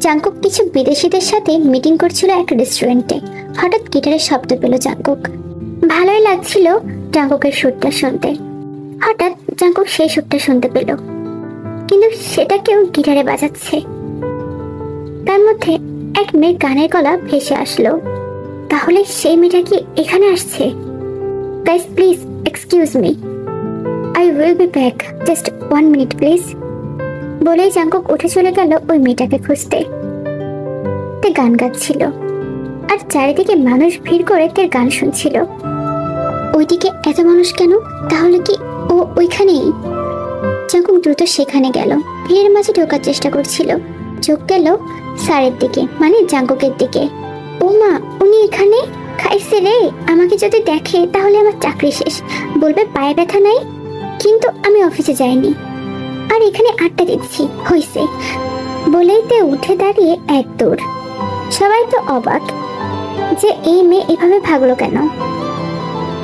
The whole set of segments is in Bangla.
জাংকুক কিছু বিদেশিদের সাথে মিটিং করছিল এক রেস্টুরেন্টে। হঠাৎ গিটারের শব্দ পেল জাংকুক। ভালোই লাগছিল জাংকুকের সুরটা শুনতে। হঠাৎ জাংকুক সেই সুরটা শুনতে পেল, কিন্তু সেটা কেউ গিটারে বাজাচ্ছে। তার মধ্যে এক মেয়ের গানের গলা ভেসে আসলো। তাহলে সেই মেয়েটা কি এখানে আসছে? Guys please excuse me, I will be back, just 1 minute please বলেই জাংকুক উঠে চলে গেল ওই মেয়েটাকে খুঁজতে। তে গান গাচ্ছিল আর চারিদিকে মানুষ ভিড় করে তার গান শুনছিল। ওইদিকে এত মানুষ কেন? তাহলে কি ও ওইখানেই? জাংকুক দ্রুত সেখানে গেল, ভিড়ের মাঝে ঢোকার চেষ্টা করছিল। চোখ গেল স্যারের দিকে, মানে জাংকুকের দিকে। ও মা, উনি এখানে? খাইছে রে, আমাকে যদি দেখে তাহলে আমার চাকরি শেষ, বলবে পায়ে ব্যথা নাই। কিন্তু আমি অফিসে যাইনি আর এখানে আড্ডা দিচ্ছি, হইছে বলেই তে উঠে দাঁড়িয়ে এক দৌড়। সবাই তো অবাক যে এই মেয়ে এভাবে ভাগলো কেন।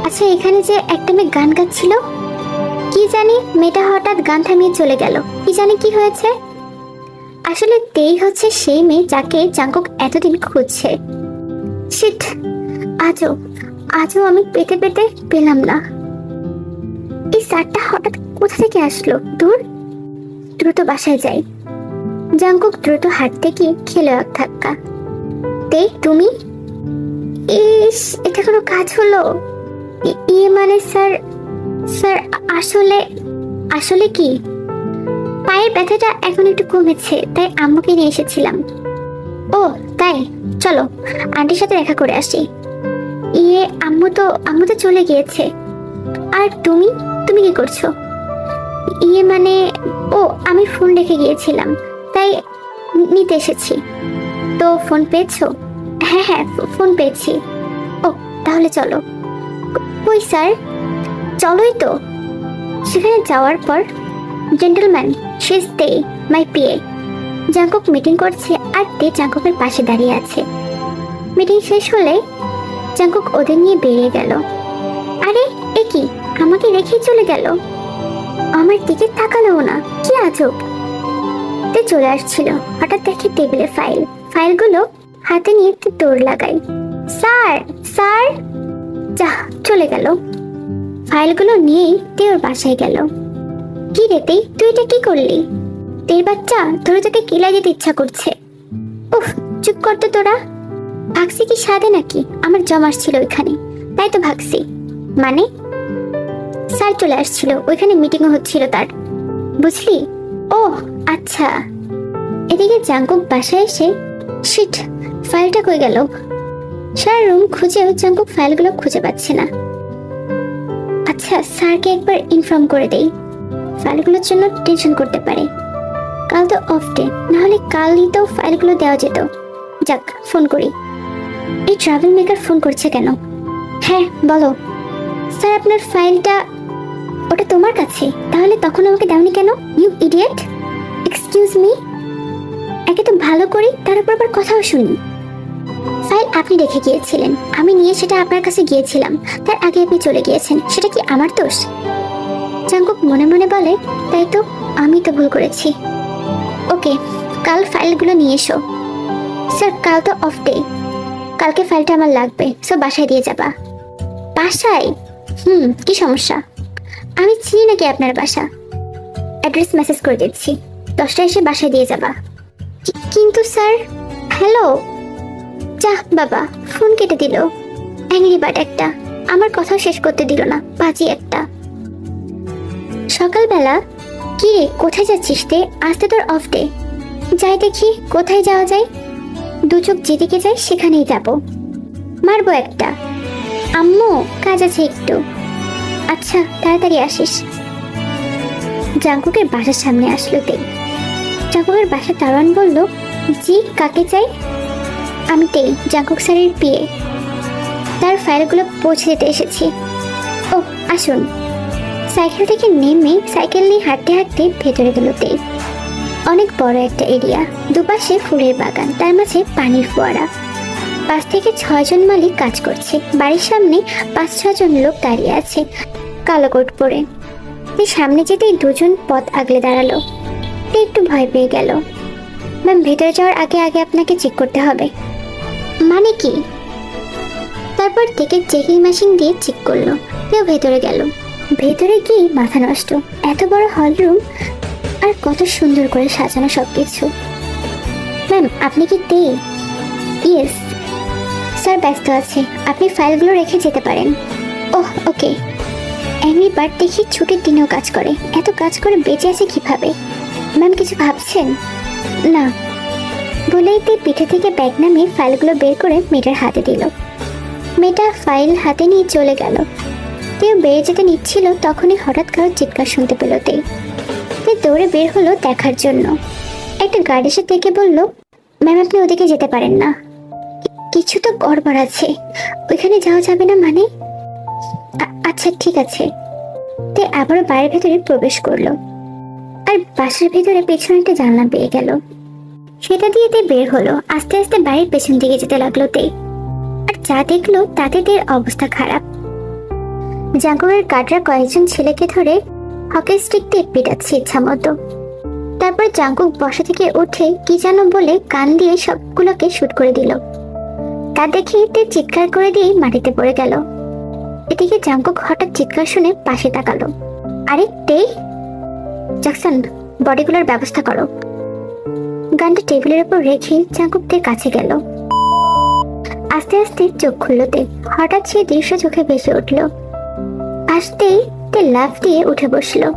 আচ্ছা, এখানে যে একটা মেয়ে গান গাচ্ছিল, কি জানি মেয়েটা হঠাৎ গান থামিয়ে চলে গেল, কি জানি কি হয়েছে। আসলে তেই হচ্ছে সেই মেয়ে যাকে জাংকুক এতদিন খুঁজছে। শিট, আজও আমি পেতে পেতে পেলাম না। এই স্যারটা হঠাৎ কোথা থেকে আসলো? দ্রুত বাসায় যাই। জাংকুক দ্রুত হাঁটতে গিয়ে খেলো এক ধাক্কা। তে তুমি? ইস, এটা কোনো কাজ হলো? ইয়ে মানে স্যার আসলে কি, পায়ের ব্যথাটা এখন একটু কমেছে, তাই আম্মুকে নিয়ে এসেছিলাম। ও তাই, চলো আন্টির সাথে দেখা করে আসি। ইয়ে আম্মু তো চলে গিয়েছে। আর তুমি কি করছো? ইয়ে মানে, ও আমি ফোন রেখে গিয়েছিলাম, তাই নিতে এসেছি। তো ফোন পেয়েছো? হ্যাঁ ফোন পেয়েছি। ও তাহলে চলো। কই স্যার? চলোই তো। সেখানে যাওয়ার পর, জেন্টলম্যান, শি ইজ তে, মাই পিএ। জাংকুক মিটিং করছে আর তে জাংকুকের পাশে দাঁড়িয়ে আছে। মিটিং শেষ হলে জাংকুক ওদের নিয়ে বেরিয়ে গেল। আরে এ কি, আমাকে রেখেই চলে গেল, আমার দিকে তাকালো না, কি আজব। তে চলে আসছিল, হঠাৎ দেখে টেবিলে ফাইলগুলো হাতে নিয়ে তে দৌড় লাগাই। স্যার যা চলে গেল। ফাইলগুলো নিয়েই তে ওর বাসায় গেল। কি রে তে, তুই এটা কি করলি? তের বাচ্চা, ধরে তোকে কিলাই দিতে ইচ্ছা করছে। উফ, চুপ করতে তোরা। ভাগছি কি সাধে নাকি? আমার জমাস ছিল ওইখানে, তাই তো ভাগছি। মানে স্যার চলে আসছিল, ওইখানে মিটিংও হচ্ছিল তার, বুঝলি? ও আচ্ছা। এদিকে জাংকুক বাসায় এসে, শিট, ফাইলটা কই গেল? সারা রুম খুঁজেও জাংকুক ফাইলগুলো খুঁজে পাচ্ছে না। আচ্ছা, স্যারকে একবার ইনফর্ম করে দেই, ফাইলগুলোর জন্য টেনশন করতে পারে। কাল তো অফ ডে, নাহলে কালই তো ফাইলগুলো দেওয়া যেত। যাক, ফোন করি। এই ট্রাভেল মেকার ফোন করছে কেন? হ্যাঁ বলো। স্যার আপনার ফাইলটা, ওটা তোমার কাছে, তাহলে তখন আমাকে দাওনি কেন? You idiot. এক্সকিউজ মি, একে তো ভালো করি, তার উপর আবার কথাও শুনি। ফাইল আপনি রেখে গিয়েছিলেন, আমি নিয়ে সেটা আপনার কাছে গিয়েছিলাম, তার আগে আপনি চলে গিয়েছেন, সেটা কি আমার দোষ? জাংকুক মনে মনে বলে, তাই তো, আমি তো ভুল করেছি। ওকে, কাল ফাইলগুলো নিয়ে এসো। স্যার কাল তো অফ ডে, কালকে ফাইলটা আমার লাগবে, সব বাসায় দিয়ে যাবা। বাসায়? কি সমস্যা? আমি চিনি নাকি আপনার বাসা? অ্যাড্রেস মেসেজ করে দিচ্ছি, 10টায় এসে বাসায় দিয়ে যাবা। কিন্তু স্যার। হ্যালো। যা বাবা, ফোন কেটে দিল। অ্যাংরি বাট একটা, আমার কথা শেষ করতে দিল না, বাজি একটা। সকালবেলা, কি রে কোথায় যাচ্ছিস তে? আজকে তোর অফ ডে। যাই দেখি কোথায় যাওয়া যায়, দু চোখ যেদিকে যাই সেখানেই যাব। মারবো একটা। আম্মু কাজ আছে একটু। আচ্ছা তাড়াতাড়ি আসিস। জাংকুকের বাসার সামনে আসলো তে। জাংকুকের বাসার দারোয়ান বলল, জি কাকে চাই? আমি তে, জাংকুক স্যারের পিএ। তার ফাইলগুলো পৌঁছে দিতে এসেছি। ও আসুন। সাইকেল থেকে নেমে সাইকেল নিয়ে হাঁটতে হাঁটতে ভেতরে গেল তে। অনেক বড় একটা এরিয়া, দুপাশে ফুলের বাগান, তার মাঝে পানির ফোয়ারা। 5 থেকে 6 জন মালিক কাজ করছে। বাড়ির সামনে 5-6 জন লোক দাঁড়িয়ে আছে কালো কোট পরে। সামনে যেতেই 2 জন পথ আগলে দাঁড়ালো। তে একটু ভয় পেয়ে গেল। ম্যাম ভেতরে যাওয়ার আগে আগে আপনাকে চেক করতে হবে। মানে কি? তারপর টিকিট চেকিং মেশিন দিয়ে চেক করলো। কেউ ভেতরে গেল। ভেতরে গিয়ে মাথা নষ্ট, এত বড় হল রুম আর কত সুন্দর করে সাজানো সবকিছু। ম্যাম আপনি কি তে? ইয়েস স্যার, ব্যস্ত আছে, আপনি ফাইলগুলো রেখে যেতে পারেন। ওহ ওকে। এমনি বাট দেখি ছুটির দিনেও কাজ করে, এত কাজ করে বেঁচে আছে কিভাবে? ম্যাম কিছু ভাবছেন? না। বলেই তে পিঠে থেকে ব্যাগ নামিয়ে ফাইলগুলো বের করে মেয়েটার হাতে দিল। মেয়েটা ফাইল হাতে নিয়ে চলে গেল। কেউ বেরিয়ে যেতে নিচ্ছিল, তখনই হঠাৎ কারোর চিৎকার শুনতে পেল তে দৌড়ে বের হলো দেখার জন্য। একটা গাড়ি এসে থেকে বলল, ম্যাম আপনি ওদিকে যেতে পারেন না, কিছু তো গড়বড় আছে, ওইখানে যাওয়া যাবে না। মানে আচ্ছা ঠিক আছে। তে আবারও বাড়ির ভেতরে প্রবেশ করলো আর বাসার ভেতরে পেছনে একটা জানলা পেয়ে গেল। সেটা দিয়ে তে বের হলো। আস্তে আস্তে বাড়ির পেছন দিকে যেতে লাগলো তে। আর যা দেখলো তাতে তের অবস্থা খারাপ। জাঙ্কুকের গার্ডরা কয়েকজন ছেলেকে ধরে হকি স্টিক দিয়ে পিটাচ্ছে ইচ্ছা মতো। তারপর জাঙ্কুক বসা থেকে উঠে কি যেন বলে কান দিয়ে সবগুলোকে শুট করে দিল। তা দেখে তে চিৎকার করে দিয়ে মাটিতে পড়ে গেল। এদিকে জাঙ্কুক হঠাৎ চিৎকার শুনে পাশে তাকালো। আরে তে, জ্যাকসন বডিগুলোর ব্যবস্থা করো। গানটা টেবিলের উপর রেখে জাঙ্কুক তে কাছে গেল। আস্তে আস্তে চোখ খুললো তে। হঠাৎ সেই দৃশ্য চোখে ভেসে উঠলো। আসতেই তে লাফ দিয়ে উঠে বসলো।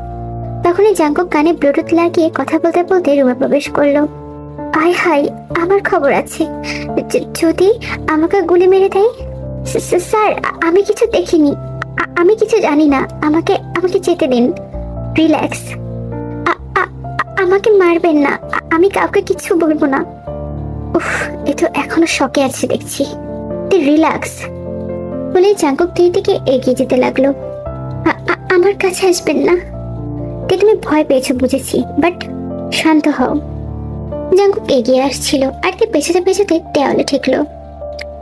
তখনই জাঙ্কুক কানে ব্লুটুথ লাগিয়ে কথা বলতে বলতে রুমে প্রবেশ করলো। আয় হাই, আমার খবর আছে, যদি আমাকে গুলি মেরে দেয়। স্যার আমি কিছু দেখিনি, আমি কিছু জানি না, আমাকে আমাকে যেতে দিন। রিল্যাক্স, আমাকে মারবেন না, আমি কাউকে কিছু বলবো না। উফ, এ তো এখনো শকে আছে দেখছি। তুই রিল্যাক্স বলে জাঙ্কুক তুই দিকে এগিয়ে যেতে লাগলো। আমার কাছে আসবেন না। তুমি ভয় পেয়েছো বুঝেছি, বাট শান্ত হও। জাঙ্কুক এগিয়ে আসছিল আর তে পেছাতে পেছাতে দেওয়ালে ঠেকলো।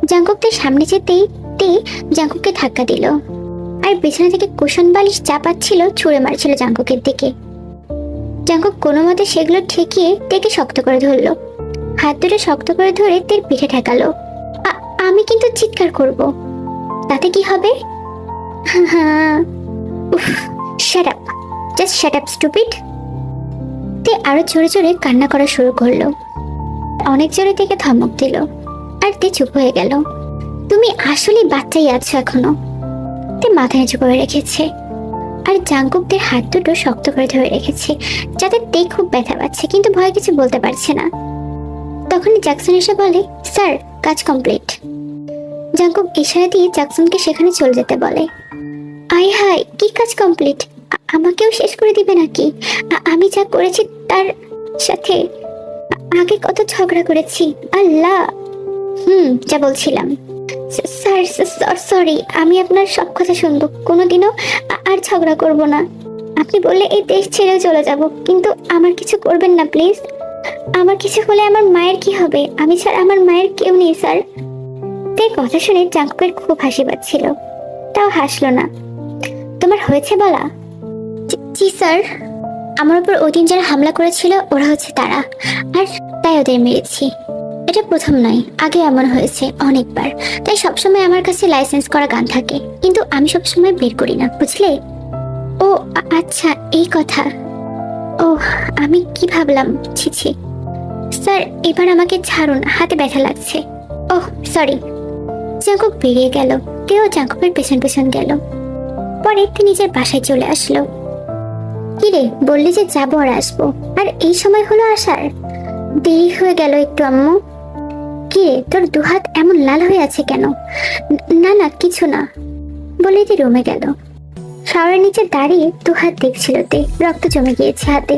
জাঙ্কুকদের সামনে যেতেই তে জাঙ্কুককে ধাক্কা দিল আর পেছনে থেকে কুশন বালিশ চাপাচ্ছিল, ছুঁড়ে মারছিল জাঙ্কুকের দিকে। জাঙ্কুক কোনো মতে সেগুলো ঠেকিয়ে তেকে শক্ত করে ধরলো। হাত দুটো শক্ত করে ধরে তের পিঠে ঠেকালো। আমি কিন্তু চিৎকার করব, তাতে কি হবে? উফ, shut up, just shut up stupid. তে আরো জোরে জোরে কান্না করা শুরু করলো। অনেক জোরে থেকে ধমক দিল আর তে চুপ হয়ে গেল। তুমি আসলে বাচ্চাই আছো এখনো। তে মাথা নিচু করে রেখেছে আর জাঙ্কুকদের হাত দুটো শক্ত করে ধরে রেখেছে, যাতে তে খুব ব্যথা পাচ্ছে কিন্তু ভয় কিছু বলতে পারছে না। তখনই জ্যাকসন এসে বলে, স্যার কাজ কমপ্লিট। জাঙ্কুক ইশারা দিয়ে জ্যাকসনকে সেখানে চলে যেতে বলে। আয় হাই, কি কাজ কমপ্লিট? আমাকেও শেষ করে দিবে নাকি? আমি যা করেছি তার সাথে আগে কত ঝগড়া করেছি। আল্লাহ। যা বলছিলাম। স্যার সরি, আমি আপনার সব কথা শুনবো, কোনোদিনও আর ঝগড়া করব না। আপনি বললে এই দেশ ছেড়ে চলে যাব, কিন্তু আমার কিছু করবেন না প্লিজ। আমার কিছু হলে আমার মায়ের কি হবে? আমি ছাড়া আমার মায়ের কেউ নেই স্যার। তাই কথা শুনে জাঙ্কুকের খুব হাসি পাচ্ছিল, তাও হাসলো না। তোমার হয়েছে বলা? জি স্যার, আমার উপর ওই দিন যারা হামলা করেছিল ওরা হচ্ছে তারা, আর তাই ওদের মেরেছি। এটা প্রথম নয়, আগে এমন হয়েছে অনেকবার। তাই সবসময় আমার কাছে লাইসেন্স করা গান থাকে, কিন্তু আমি সবসময় বের করি না, বুঝলে? ও আচ্ছা, এই কথা। ও আমি কি ভাবলাম, ছি। স্যার এবার আমাকে ছাড়ুন, হাতে ব্যথা লাগছে। Oh sorry. জাঙ্কুক বেরিয়ে গেল। তেও জাঙ্কুকের পেছন পেছন গেল। পরে তিনি নিজের বাসায় চলে আসলো। কিরে, বললি যে যাবো আর আসবো, আর এই সময় হলো আসার? দেরি হয়ে গেল একটু আম্মু। কিরে, তোর দুহাত এমন লাল হয়ে আছে কেন? না কিছু না বলে তে রুমে গেল। শাওয়ারের নিচে দাঁড়িয়ে দুহাত দেখছিল তে, রক্ত জমে গিয়েছে হাতে।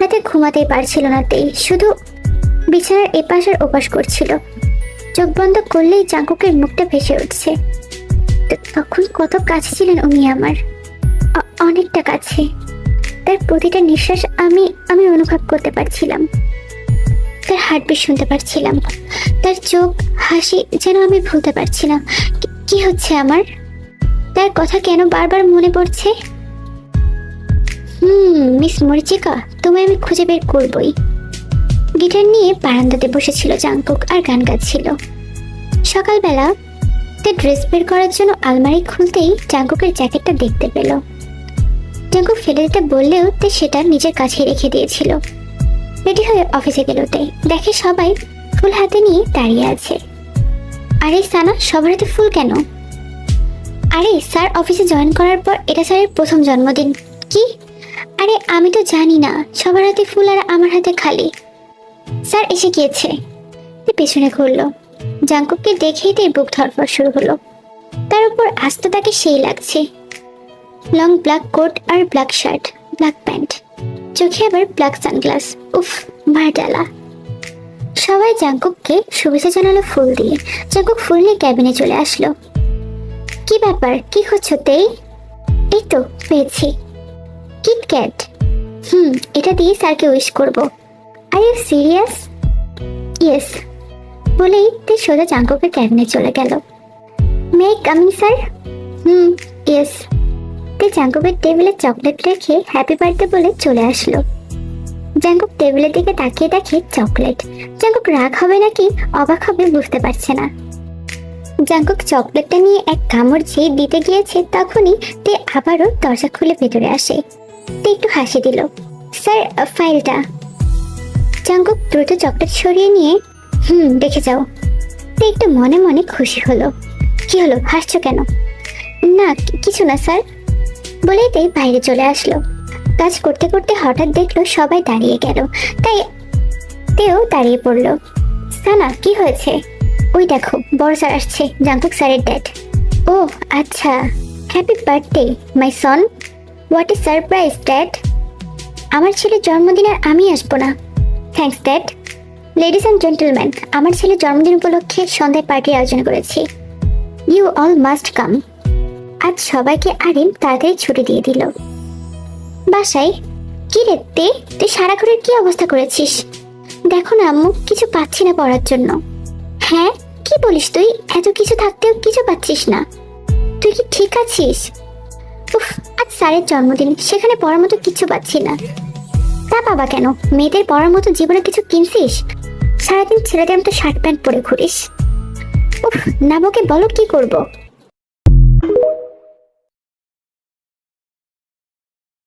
রাতে ঘুমাতেই পারছিল না তে, শুধু বিছানার এপাশ আর ওপাশ করছিল। চোখ বন্ধ করলেই জাঙ্কুকের মুখটা ভেসে উঠছে। তখন কত কাছে ছিলেন উনি আমার, অনেকটা কাছে। তার প্রতিটা নিঃশ্বাস আমি অনুভব করতে পারছিলাম। তার হার্টবিট শুনতে পারছিলাম। তার চোখ, হাসি যেন আমি ভুলতে পারছি না। কি হচ্ছে আমার? তার কথা কেন বারবার মনে পড়ছে? মিস মরিচিকা, তোমায় আমি খুঁজে বের করবই। গিটার নিয়ে বারান্দাতে বসেছিল জাংকুক আর গান গাচ্ছিল। সকালবেলা তে ড্রেস বের করার জন্য আলমারি খুলতেই জাংকুকের জ্যাকেটটা দেখতে পেল। জাংকুক ফেলে দিতে বললেও তে সেটা নিজের কাছে রেখে দিয়েছিল। রেডি হয়ে অফিসে গেল তে, দেখে সবাই ফুল হাতে নিয়ে দাঁড়িয়ে আছে। আরে সানা, সবার হাতে ফুল কেন? আরে স্যার অফিসে জয়েন করার পর এটা স্যারের প্রথম জন্মদিন। কি? আরে আমি তো জানি না, সবার হাতে ফুল আর আমার হাতে খালি। স্যার এসে গিয়েছে। পেছনে ঘুরলো, জাংকুককে দেখেই তার বুক ধড়ফড় শুরু হলো। তার উপর আস্ত তাকে সেই লাগছে। লং ব্ল্যাক কোট আর ব্ল্যাক শার্ট, ব্ল্যাক প্যান্ট, চোখে আবার ব্ল্যাক সানগ্লাস। উফ, মার ডালা। সবাই জাংকুককে শুভেচ্ছা জানালো ফুল দিয়ে। জাংকুক ফুল নিয়ে ক্যাবিনে চলে আসলো। কি ব্যাপার, কি হচ্ছে তেই? এই তো পেয়েছি, কিটক্যাট। এটা দিয়ে স্যারকে উইশ করবো। Are you serious? ইয়েস বলেই তে সোজা জাংকুকের ক্যাবিনে চলে গেল। মে কামিং স্যার? ইয়েস। তে জাংকুকের টেবিলে চকলেট রেখে হ্যাপি বার্থডে বলে চলে আসলো। জাংকুক টেবিলের দিকে তাকিয়ে দেখে চকলেট। জাংকুক রাগ হবে নাকি অবাক হবে বুঝতে পারছে না। জাংকুক চকলেটটা নিয়ে এক কামড় যেই দিতে গিয়েছে তখনই তে আবারও দরজা খুলে ভেতরে আসে। তে একটু হাসি দিল। স্যার, ফাইলটা। জাংকুক দ্রুত চকলেট সরিয়ে নিয়ে দেখে যাও। তে একটু মনে মনে খুশি হলো। কি হলো, হাসছো কেন? না কিছু না স্যার বলেই তে বাইরে চলে আসলো। কাজ করতে করতে হঠাৎ দেখলো সবাই দাঁড়িয়ে গেল, তাই তেও দাঁড়িয়ে পড়লো। সানা, কি হয়েছে? ওই দেখো, বড় স্যার আসছে, জাংকুক স্যারের ড্যাড। ও আচ্ছা, happy birthday my son. What a surprise dad. আমার ছেলের জন্মদিন আর আমি আসবো না। Thanks dad. Ladies and gentleman, আমার ছেলের জন্মদিন উপলক্ষে সন্ধ্যায় পার্টির আয়োজন করেছি। You all must come. আজ সবাইকে আরিম তাড়াতাড়ি ছুটি দিয়ে দিল। বাসায় কি রে তে, তুই সারা ঘরের কি অবস্থা করেছিস? দেখো না আম্মু, কিছু পাচ্ছি না পড়ার জন্য। হ্যাঁ, কি বলিস তুই? এত কিছু থাকতেও কিছু পাচ্ছিস না? তুই কি ঠিক আছিস? উফ, আজ স্যারের জন্মদিন, সেখানে পড়ার মতো কিছু পাচ্ছি না। তা বাবা কেন, মেয়েদের পড়ার মতো জীবনে কিছু কিনছিস? সারাদিন ছেলেদের মতো শার্ট প্যান্ট পরে ঘুরিস। উফ, নাবকে বলো কি করবো?